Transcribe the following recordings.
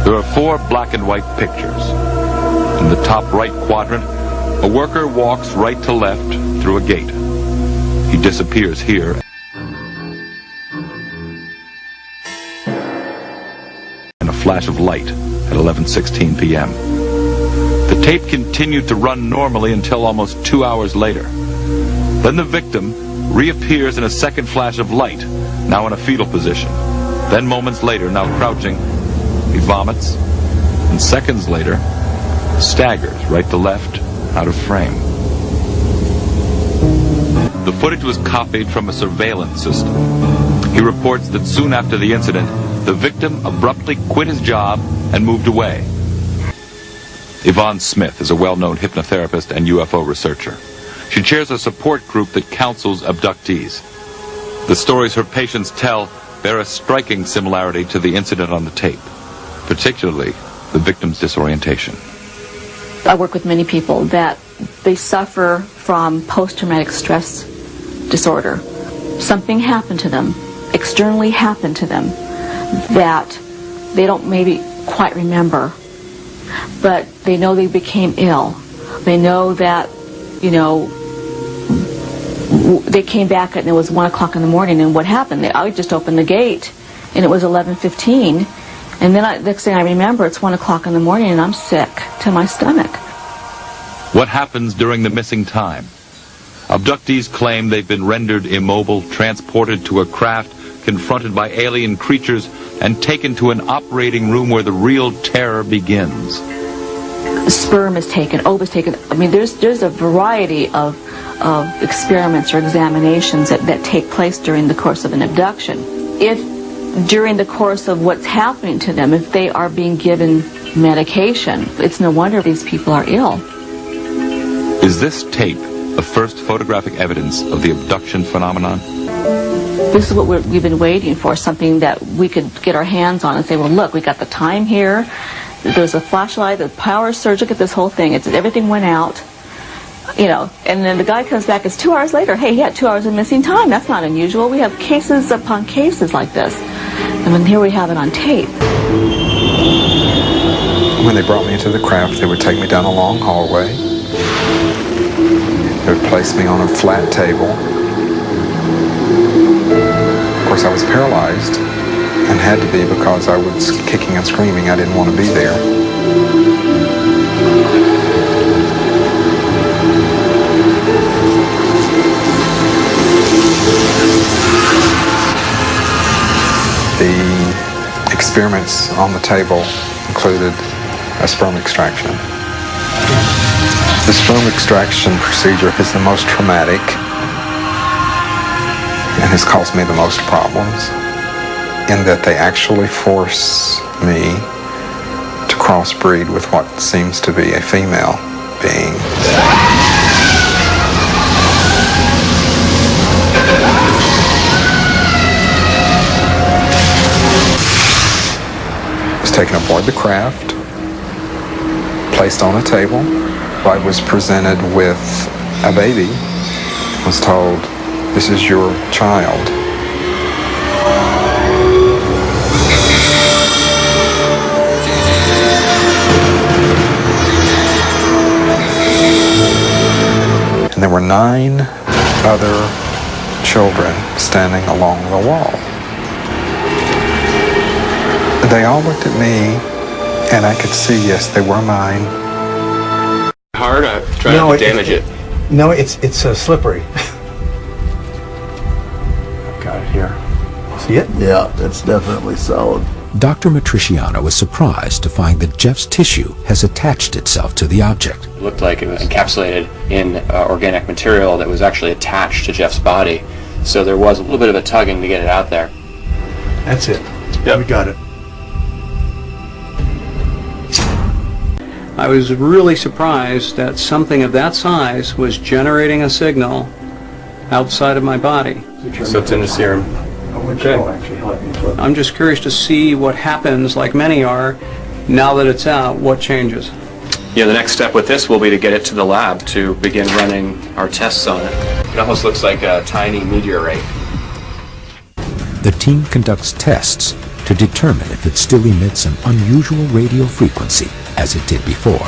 There are 4 black and white pictures. In the top right quadrant, a worker walks right to left through a gate. He disappears here. And a flash of light at 11:16 p.m. The tape continued to run normally until almost 2 hours later. Then the victim reappears in a second flash of light, now in a fetal position. Then moments later, now crouching, he vomits, and seconds later, staggers right to left, out of frame. The footage was copied from a surveillance system. He reports that soon after the incident, the victim abruptly quit his job and moved away. Yvonne Smith is a well-known hypnotherapist and UFO researcher. She chairs a support group that counsels abductees. The stories her patients tell bear a striking similarity to the incident on the tape, particularly the victim's disorientation. I work with many people that they suffer from post-traumatic stress disorder. Something happened to them, externally happened to them, that they don't maybe quite remember, but they know they became ill. They know that, they came back and it was 1 o'clock in the morning, and what happened? I just opened the gate and it was 11:15, and then next thing I remember, it's 1 o'clock in the morning and I'm sick to my stomach. What happens during the missing time? Abductees claim they've been rendered immobile, transported to a craft, confronted by alien creatures, and taken to an operating room where the real terror begins. Sperm is taken, ova is taken. I mean, there's a variety of experiments or examinations that take place during the course of an abduction. If during the course of what's happening to them, if they are being given medication, it's no wonder these people are ill. Is this tape the first photographic evidence of the abduction phenomenon? This is what we've been waiting for, something that we could get our hands on and say, well, look, we got the time here. There's a flashlight, the power surge, look at this whole thing. Everything went out, and then the guy comes back, it's 2 hours later. Hey, he had 2 hours of missing time. That's not unusual. We have cases upon cases like this. And then here we have it on tape. When they brought me into the craft, they would take me down a long hallway. They would place me on a flat table. Of course, I was paralyzed and had to be because I was kicking and screaming. I didn't want to be there. The experiments on the table included a sperm extraction. The sperm extraction procedure is the most traumatic and has caused me the most problems, in that they actually force me to crossbreed with what seems to be a female being. I was taken aboard the craft, placed on a table. I was presented with a baby. I was told, "This is your child." And there were 9 other children standing along the wall. They all looked at me, and I could see, yes, they were mine. Hard? Try not to damage it. No, it's slippery. I've got it here. See it? Yeah, it's definitely solid. Dr. Matriciano was surprised to find that Jeff's tissue has attached itself to the object. It looked like it was encapsulated in organic material that was actually attached to Jeff's body. So there was a little bit of a tugging to get it out there. That's it. Yep. We got it. I was really surprised that something of that size was generating a signal outside of my body. So it's in the serum. Okay. I'm just curious to see what happens, like many are, now that it's out, what changes? Yeah, the next step with this will be to get it to the lab to begin running our tests on it. It almost looks like a tiny meteorite. The team conducts tests to determine if it still emits an unusual radio frequency as it did before.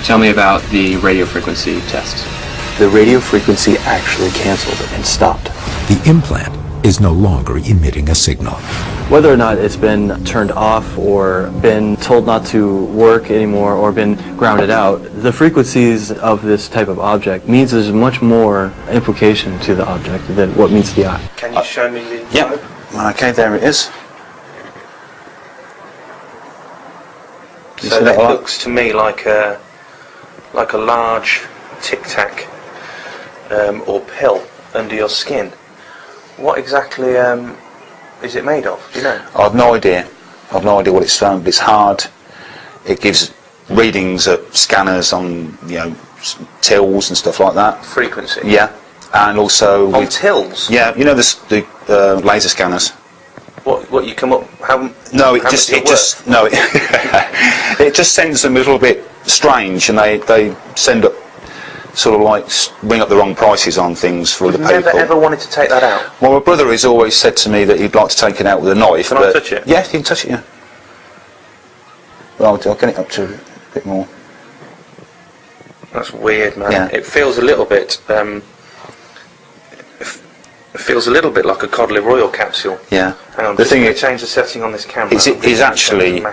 Tell me about the radio frequency tests. The radio frequency actually canceled and stopped. The implant is no longer emitting a signal. Whether or not it's been turned off or been told not to work anymore or been grounded out, the frequencies of this type of object means there's much more implication to the object than what meets the eye. Can you show me the... Yeah. Okay, there it is. So that looks to me like a large tic-tac or pill under your skin. What exactly is it made of? Do you know? I've no idea. I've no idea what it's from, but it's hard. It gives readings at scanners on, tills and stuff like that. Frequency? Yeah. And also... On tills? Yeah, you know the laser scanners. What you come up... It just sends them a little bit strange, and they send up sort of like bring up the wrong prices on things for other people. Never ever wanted to take that out? Well, my brother has always said to me that he'd like to take it out with a knife. Can I touch it? Yeah, you can touch it, yeah. Well, I'll get it up to a bit more. That's weird, man. Yeah. It feels a little bit... it feels a little bit like a Cod Liver Oil capsule. Yeah. Hang on, the just thing going to is, change the setting on this camera. He's actually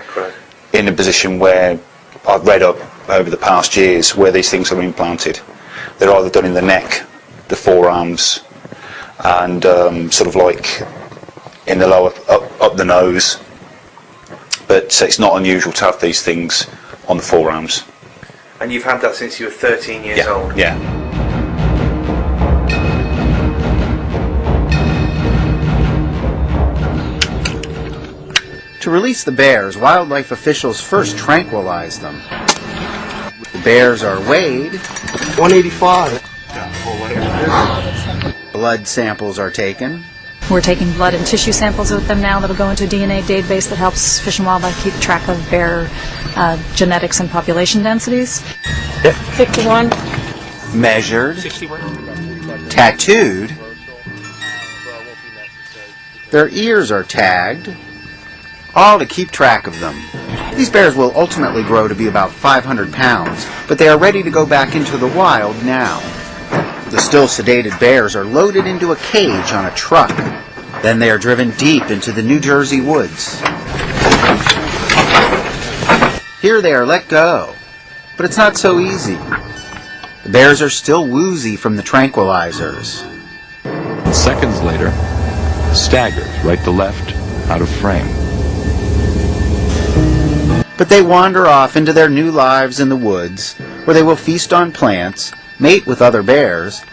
in a position where I've read up over the past years where these things are implanted. They're either done in the neck, the forearms, and sort of like in the lower, up the nose. But it's not unusual to have these things on the forearms. And you've had that since you were 13 years old? Yeah. To release the bears, wildlife officials first tranquilize them. The bears are weighed. 185. Blood samples are taken. We're taking blood and tissue samples with them now that'll go into a DNA database that helps Fish and Wildlife keep track of bear genetics and population densities. 61. Measured. Tattooed. Their ears are tagged. All to keep track of them. These bears will ultimately grow to be about 500 pounds, but they are ready to go back into the wild now. The still sedated bears are loaded into a cage on a truck. Then they are driven deep into the New Jersey woods. Here they are let go, but it's not so easy. The bears are still woozy from the tranquilizers. Seconds later, staggers right to left, out of frame. But they wander off into their new lives in the woods, where they will feast on plants, mate with other bears,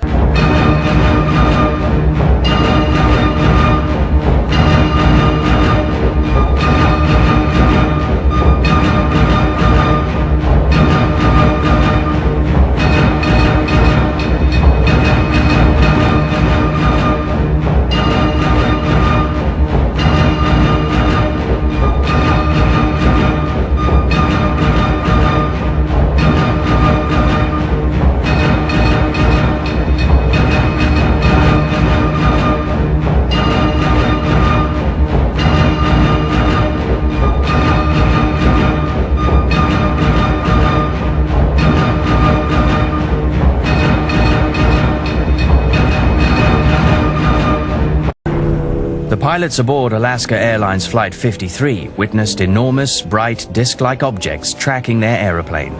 The pilots aboard Alaska Airlines Flight 53 witnessed enormous, bright, disc-like objects tracking their aeroplane.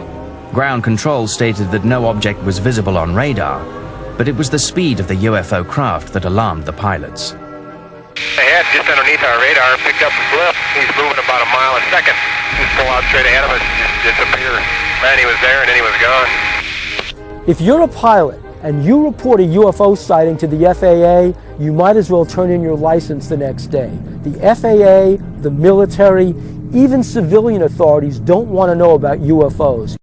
Ground control stated that no object was visible on radar, but it was the speed of the UFO craft that alarmed the pilots. Ahead, just underneath our radar, picked up a blip. He's moving about a mile a second. Just pull out straight ahead of us and just disappear. Man, he was there and then he was gone. If you're a pilot and you report a UFO sighting to the FAA, you might as well turn in your license the next day. The FAA, the military, even civilian authorities don't want to know about UFOs.